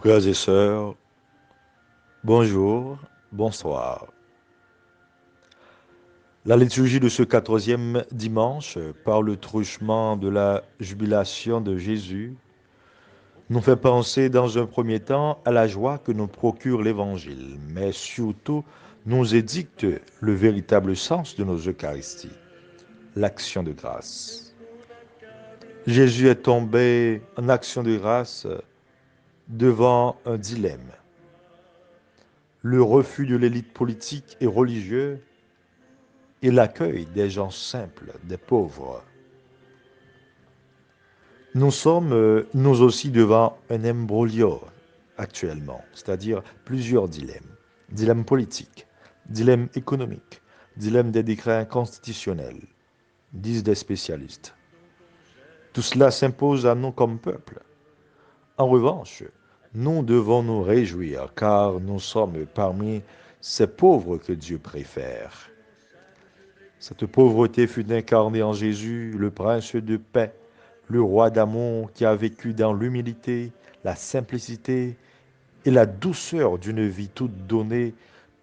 Frères et sœurs, bonjour, bonsoir. La liturgie de ce 14e dimanche, par le truchement de la jubilation de Jésus, nous fait penser dans un premier temps à la joie que nous procure l'Évangile, mais surtout nous édicte le véritable sens de nos Eucharisties, l'action de grâce. Jésus est tombé en action de grâce devant un dilemme, le refus de l'élite politique et religieuse et l'accueil des gens simples, des pauvres. Nous sommes, nous aussi, devant un imbroglio actuellement, c'est-à-dire plusieurs dilemmes. Dilemme politique, dilemme économique, dilemme des décrets inconstitutionnels, disent des spécialistes. Tout cela s'impose à nous comme peuple. En revanche, nous devons nous réjouir car nous sommes parmi ces pauvres que Dieu préfère. Cette pauvreté fut incarnée en Jésus, le prince de paix, le roi d'amour qui a vécu dans l'humilité, la simplicité et la douceur d'une vie toute donnée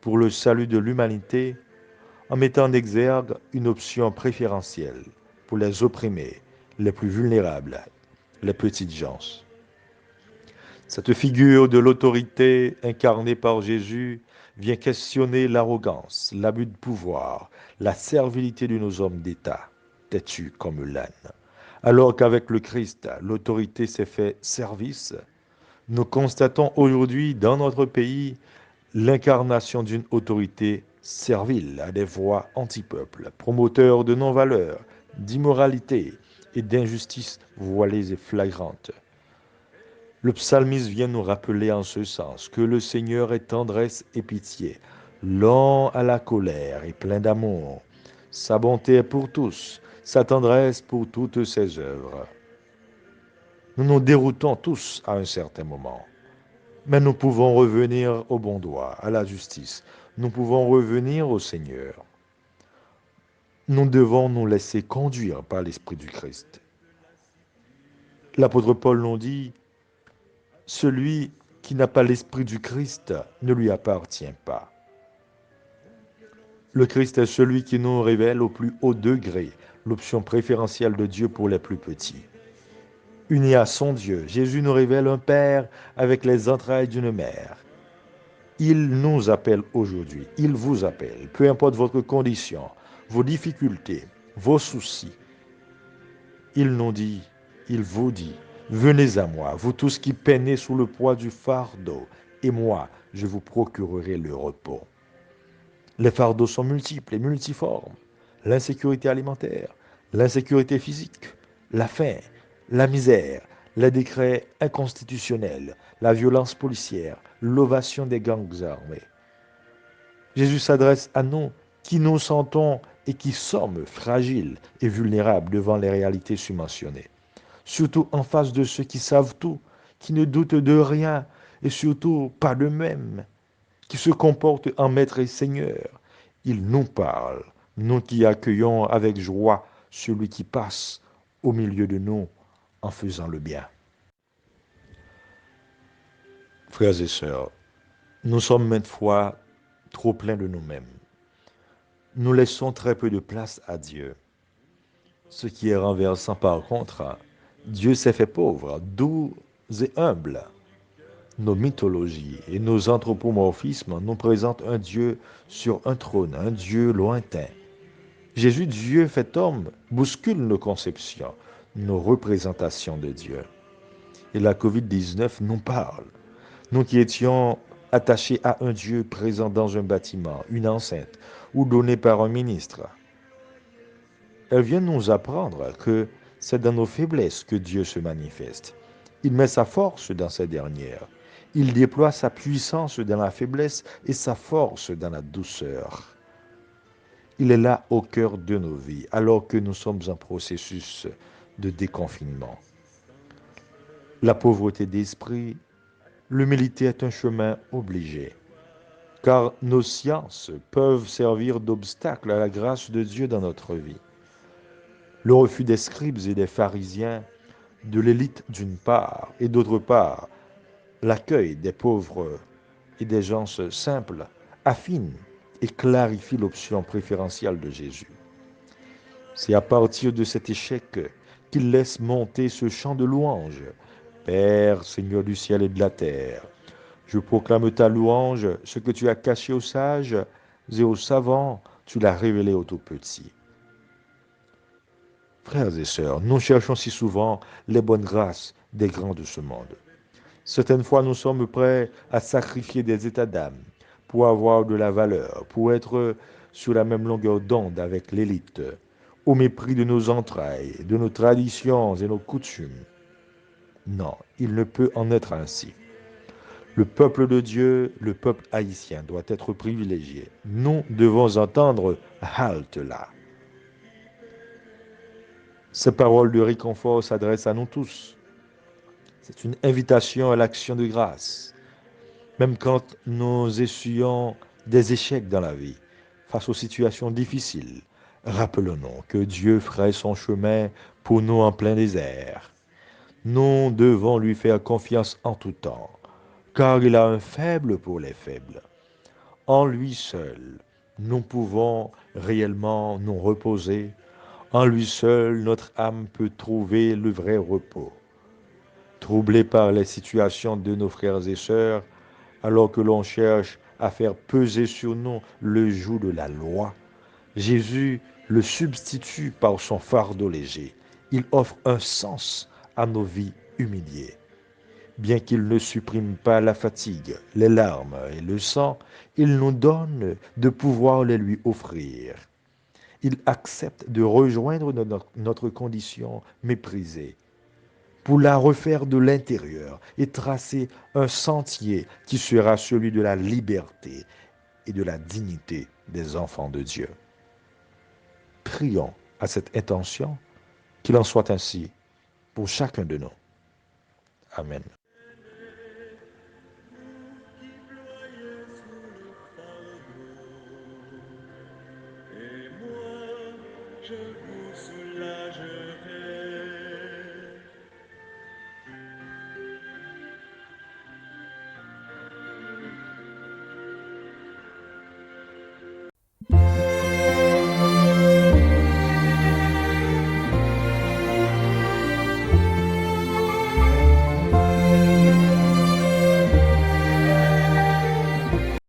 pour le salut de l'humanité, en mettant en exergue une option préférentielle pour les opprimés, les plus vulnérables, les petites gens. Cette figure de l'autorité incarnée par Jésus vient questionner l'arrogance, l'abus de pouvoir, la servilité de nos hommes d'État, têtus comme l'âne. Alors qu'avec le Christ, l'autorité s'est fait service, nous constatons aujourd'hui dans notre pays l'incarnation d'une autorité servile à des voix anti-peuple, promoteur de non-valeurs, d'immoralité et d'injustices voilées et flagrantes. Le psalmiste vient nous rappeler en ce sens que le Seigneur est tendresse et pitié, lent à la colère et plein d'amour. Sa bonté est pour tous, sa tendresse pour toutes ses œuvres. Nous nous déroutons tous à un certain moment, mais nous pouvons revenir au bon droit, à la justice. Nous pouvons revenir au Seigneur. Nous devons nous laisser conduire par l'Esprit du Christ. L'apôtre Paul nous dit, celui qui n'a pas l'Esprit du Christ ne lui appartient pas. Le Christ est celui qui nous révèle au plus haut degré l'option préférentielle de Dieu pour les plus petits. Uni à son Dieu, Jésus nous révèle un Père avec les entrailles d'une mère. Il nous appelle aujourd'hui, il vous appelle, peu importe votre condition, vos difficultés, vos soucis. Il nous dit, il vous dit, venez à moi, vous tous qui peinez sous le poids du fardeau, et moi, je vous procurerai le repos. Les fardeaux sont multiples et multiformes. L'insécurité alimentaire, l'insécurité physique, la faim, la misère, les décrets inconstitutionnels, la violence policière, l'ovation des gangs armés. Jésus s'adresse à nous qui nous sentons et qui sommes fragiles et vulnérables devant les réalités submentionnées. Surtout en face de ceux qui savent tout, qui ne doutent de rien et surtout pas d'eux-mêmes, qui se comportent en maître et seigneur. Il nous parle, nous qui accueillons avec joie celui qui passe au milieu de nous en faisant le bien. Frères et sœurs, nous sommes maintes fois trop pleins de nous-mêmes. Nous laissons très peu de place à Dieu. Ce qui est renversant par contre, Dieu s'est fait pauvre, doux et humble. Nos mythologies et nos anthropomorphismes nous présentent un Dieu sur un trône, un Dieu lointain. Jésus, Dieu fait homme, bouscule nos conceptions, nos représentations de Dieu. Et la COVID-19 nous parle. Nous qui étions attachés à un Dieu présent dans un bâtiment, une enceinte, ou donné par un ministre. Elle vient nous apprendre que c'est dans nos faiblesses que Dieu se manifeste. Il met sa force dans ces dernières. Il déploie sa puissance dans la faiblesse et sa force dans la douceur. Il est là au cœur de nos vies, alors que nous sommes en processus de déconfinement. La pauvreté d'esprit, l'humilité est un chemin obligé, car nos sciences peuvent servir d'obstacle à la grâce de Dieu dans notre vie. Le refus des scribes et des pharisiens, de l'élite d'une part, et d'autre part, L'accueil des pauvres et des gens simples affine et clarifie l'option préférentielle de Jésus. C'est à partir de cet échec qu'il laisse monter ce chant de louange. Père, Seigneur du ciel et de la terre, je proclame ta louange, ce que tu as caché aux sages et aux savants, tu l'as révélé aux tout petits. Frères et sœurs, nous cherchons si souvent les bonnes grâces des grands de ce monde. Certaines fois, nous sommes prêts à sacrifier des états d'âme pour avoir de la valeur, pour être sur la même longueur d'onde avec l'élite, au mépris de nos entrailles, de nos traditions et nos coutumes. Non, il ne peut en être ainsi. Le peuple de Dieu, le peuple haïtien, doit être privilégié. Nous devons entendre halte là. Ces paroles de réconfort s'adressent à nous tous. C'est une invitation à l'action de grâce. Même quand nous essuyons des échecs dans la vie, face aux situations difficiles, rappelons-nous que Dieu ferait son chemin pour nous en plein désert. Nous devons lui faire confiance en tout temps, car il a un faible pour les faibles. En lui seul, nous pouvons réellement nous reposer. En lui seul, notre âme peut trouver le vrai repos. Troublés par les situations de nos frères et sœurs, alors que l'on cherche à faire peser sur nous le joug de la loi, Jésus le substitue par son fardeau léger. Il offre un sens à nos vies humiliées. Bien qu'il ne supprime pas la fatigue, les larmes et le sang, il nous donne de pouvoir les lui offrir. Il accepte de rejoindre notre condition méprisée pour la refaire de l'intérieur et tracer un sentier qui sera celui de la liberté et de la dignité des enfants de Dieu. Prions à cette intention, qu'il en soit ainsi pour chacun de nous. Amen. Et moi, je vous soulage.